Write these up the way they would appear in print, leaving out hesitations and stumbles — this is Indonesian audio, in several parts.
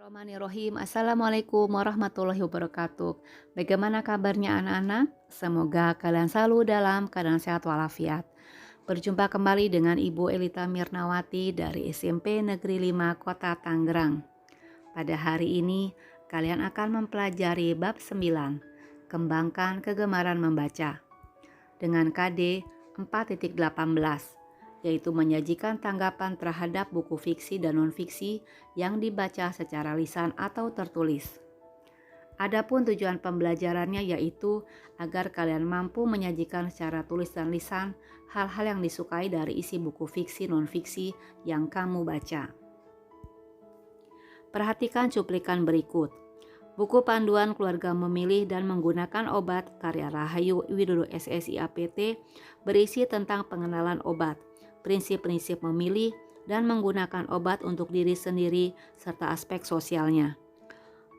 Bismillahirrahmanirrahim. Assalamualaikum warahmatullahi wabarakatuh. Bagaimana kabarnya anak-anak? Semoga kalian selalu dalam keadaan sehat walafiat. Berjumpa kembali dengan Ibu Elita Mirnawati dari SMP Negeri 5 Kota Tangerang. Pada hari ini kalian akan mempelajari bab 9, Kembangkan Kegemaran Membaca, dengan KD 4.18, yaitu menyajikan tanggapan terhadap buku fiksi dan non-fiksi yang dibaca secara lisan atau tertulis. Adapun tujuan pembelajarannya yaitu agar kalian mampu menyajikan secara tulis dan lisan hal-hal yang disukai dari isi buku fiksi non-fiksi yang kamu baca. Perhatikan cuplikan berikut. Buku Panduan Keluarga Memilih dan Menggunakan Obat karya Rahayu Widodo SSI APT berisi tentang pengenalan obat, prinsip-prinsip memilih dan menggunakan obat untuk diri sendiri, serta aspek sosialnya.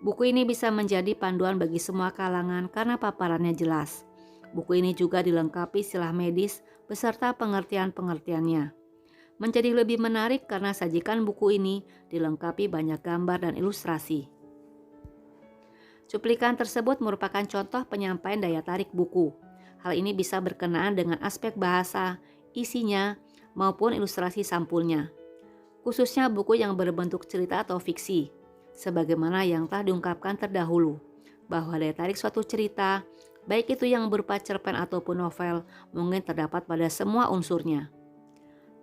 Buku ini bisa menjadi panduan bagi semua kalangan karena paparannya jelas. Buku ini juga dilengkapi istilah medis beserta pengertian-pengertiannya. Menjadi lebih menarik karena sajikan buku ini dilengkapi banyak gambar dan ilustrasi. Cuplikan tersebut merupakan contoh penyampaian daya tarik buku. Hal ini bisa berkenaan dengan aspek bahasa, isinya, maupun ilustrasi sampulnya. Khususnya buku yang berbentuk cerita atau fiksi, sebagaimana yang telah diungkapkan terdahulu, bahwa daya tarik suatu cerita, baik itu yang berupa cerpen ataupun novel, mungkin terdapat pada semua unsurnya.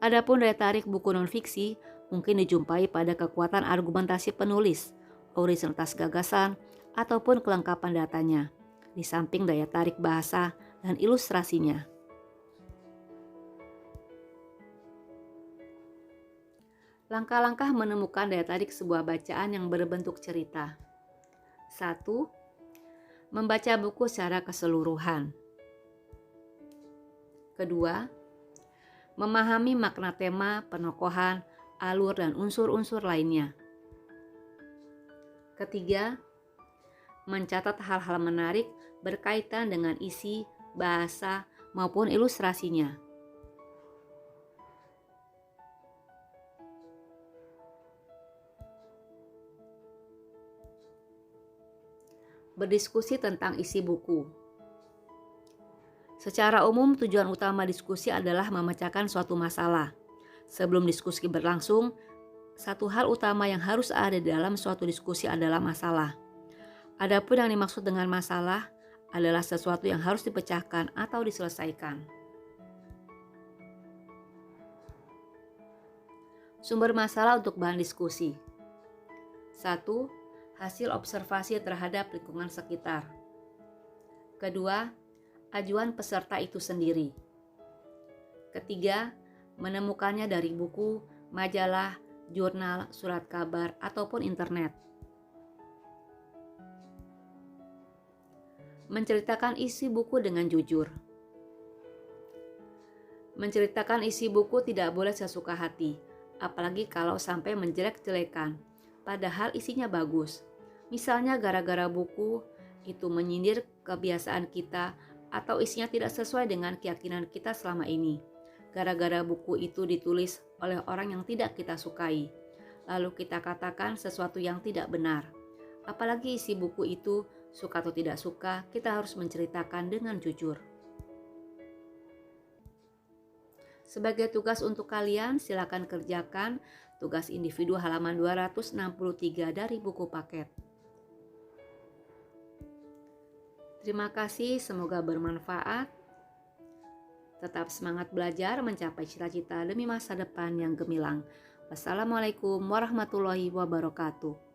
Adapun daya tarik buku non-fiksi mungkin dijumpai pada kekuatan argumentasi penulis, originalitas gagasan, ataupun kelengkapan datanya, di samping daya tarik bahasa dan ilustrasinya. Langkah-langkah menemukan daya tarik sebuah bacaan yang berbentuk cerita. 1. Membaca buku secara keseluruhan. Kedua, memahami makna tema, penokohan, alur, dan unsur-unsur lainnya. Ketiga, mencatat hal-hal menarik berkaitan dengan isi, bahasa, maupun ilustrasinya. Berdiskusi tentang isi buku. Secara umum, tujuan utama diskusi adalah memecahkan suatu masalah. Sebelum diskusi berlangsung, satu hal utama yang harus ada di dalam suatu diskusi adalah masalah. Adapun yang dimaksud dengan masalah adalah sesuatu yang harus dipecahkan atau diselesaikan. Sumber masalah untuk bahan diskusi. 1. Hasil observasi terhadap lingkungan sekitar. Kedua, ajuan peserta itu sendiri. Ketiga, menemukannya dari buku, majalah, jurnal, surat kabar, ataupun internet. Menceritakan isi buku dengan jujur. Menceritakan isi buku tidak boleh sesuka hati, apalagi kalau sampai menjelek-jelekan, padahal isinya bagus. Misalnya gara-gara buku itu menyindir kebiasaan kita atau isinya tidak sesuai dengan keyakinan kita selama ini. Gara-gara buku itu ditulis oleh orang yang tidak kita sukai, lalu kita katakan sesuatu yang tidak benar. Apalagi isi buku itu, suka atau tidak suka, kita harus menceritakan dengan jujur. Sebagai tugas untuk kalian, silakan kerjakan tugas individu halaman 263 dari buku paket. Terima kasih, semoga bermanfaat. Tetap semangat belajar mencapai cita-cita demi masa depan yang gemilang. Wassalamualaikum warahmatullahi wabarakatuh.